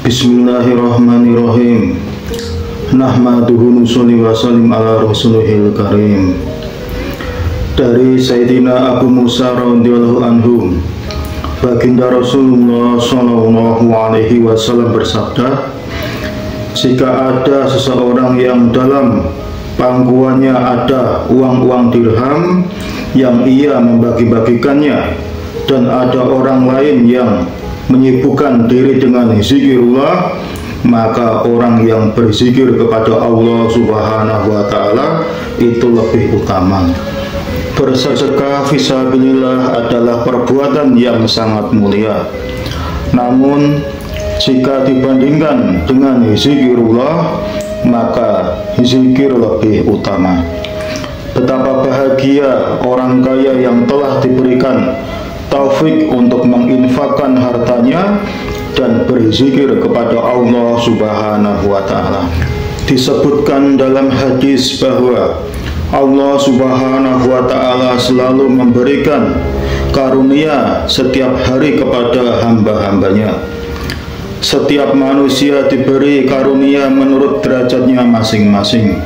Bismillahirrahmanirrahim. Nahmaduhu nusolli wa sallim ala rasulihil karim. Dari Sayyidina Abu Musa radhiyallahu anhu, baginda Rasulullah sallallahu alaihi wasallam bersabda, jika ada seseorang yang dalam pangkuannya ada uang-uang dirham yang ia membagi-bagikannya, dan ada orang lain yang menyibukkan diri dengan zikirullah, maka orang yang berzikir kepada Allah Subhanahu wa Ta'ala itu lebih utama. Bersedekah fisabilillah adalah perbuatan yang sangat mulia. Namun jika dibandingkan dengan zikirullah, maka zikir lebih utama. Betapa bahagia orang kaya yang telah diberikan taufik untuk menginfakkan hartanya dan berzikir kepada Allah Subhanahu wa Ta'ala. Disebutkan dalam hadis bahwa Allah Subhanahu wa Ta'ala selalu memberikan karunia setiap hari kepada hamba-hambanya. Setiap manusia diberi karunia menurut derajatnya masing-masing.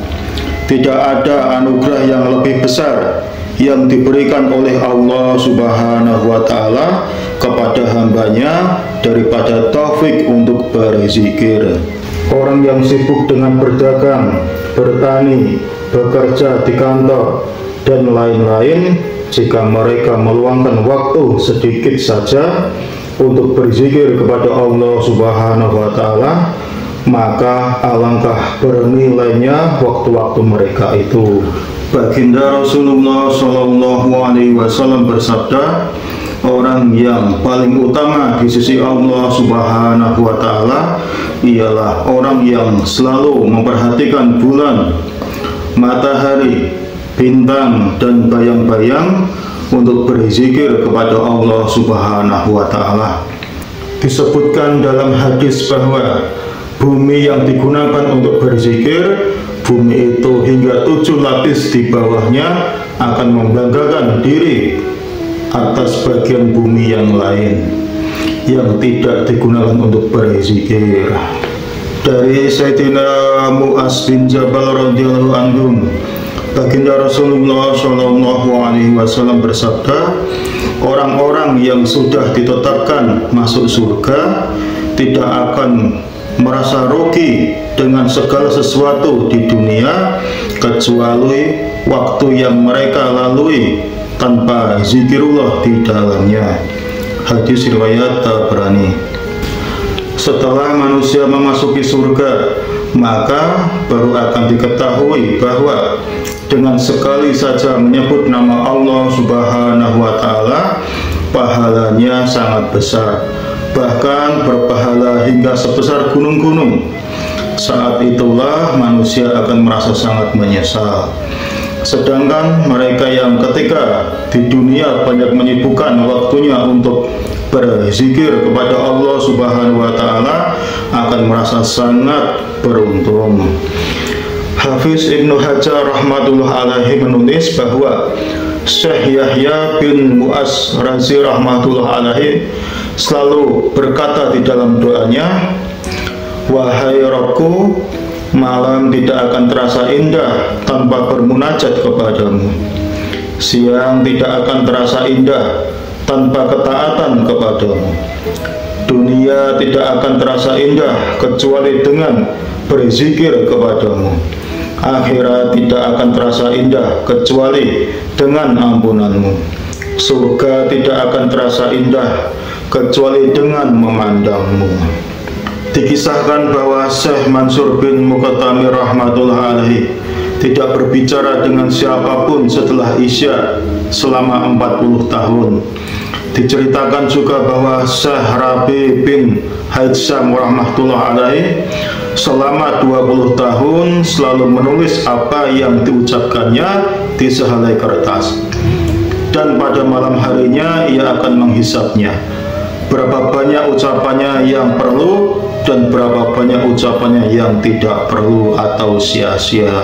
Tidak ada anugerah yang lebih besar yang diberikan oleh Allah Subhanahu wa Ta'ala kepada hambanya daripada taufik untuk berzikir. Orang yang sibuk dengan berdagang, bertani, bekerja di kantor, dan lain-lain, jika mereka meluangkan waktu sedikit saja untuk berzikir kepada Allah Subhanahu wa Ta'ala, maka alangkah bernilainya waktu-waktu mereka itu. Baginda Rasulullah Shallallahu Alaihi Wasallam bersabda, orang yang paling utama di sisi Allah Subhanahu wa Ta'ala ialah orang yang selalu memperhatikan bulan, matahari, bintang, dan bayang-bayang untuk berzikir kepada Allah Subhanahu wa Ta'ala. Disebutkan dalam hadis bahwa bumi yang digunakan untuk berzikir, bumi itu hingga 7 lapis di bawahnya akan membanggakan diri atas bagian bumi yang lain yang tidak digunakan untuk berzikir. Dari Sayyidina Mu'az bin Jabal radhiyallahu anhu, baginda Rasulullah Shallallahu alaihi wasallam bersabda, orang-orang yang sudah ditetapkan masuk surga tidak akan merasa rugi dengan segala sesuatu di dunia kecuali waktu yang mereka lalui tanpa zikirullah di dalamnya. Hadis riwayat Tabrani. Setelah manusia memasuki surga, maka baru akan diketahui bahwa dengan sekali saja menyebut nama Allah Subhanahu wa Ta'ala, pahalanya sangat besar, bahkan berpahala hingga sebesar gunung-gunung. Saat itulah manusia akan merasa sangat menyesal. Sedangkan mereka yang ketika di dunia banyak menyibukkan waktunya untuk berzikir kepada Allah Subhanahu wa Ta'ala akan merasa sangat beruntung. Hafiz Ibnu Hajar rahmatullah alaihi menulis bahwa Syekh Yahya bin Mu'az Razi rahmatullah alaihi selalu berkata di dalam doanya, wahai Rabbku, malam tidak akan terasa indah tanpa bermunajat kepadamu. Siang tidak akan terasa indah tanpa ketaatan kepadamu. Dunia tidak akan terasa indah kecuali dengan berzikir kepadamu. Akhirat tidak akan terasa indah kecuali dengan ampunanmu. Surga tidak akan terasa indah kecuali dengan memandangmu. Dikisahkan bahwa Syekh Mansur bin Muqtamir rahmatullah alaihi tidak berbicara dengan siapapun setelah Isya selama 40 tahun. Diceritakan juga bahwa Syekh Rabi bin Haitsam rahmatullah alaihi selama 20 tahun selalu menulis apa yang diucapkannya di sehelai kertas, dan pada malam harinya ia akan menghisapnya, berapa banyak ucapannya yang perlu dan berapa banyak ucapannya yang tidak perlu atau sia-sia.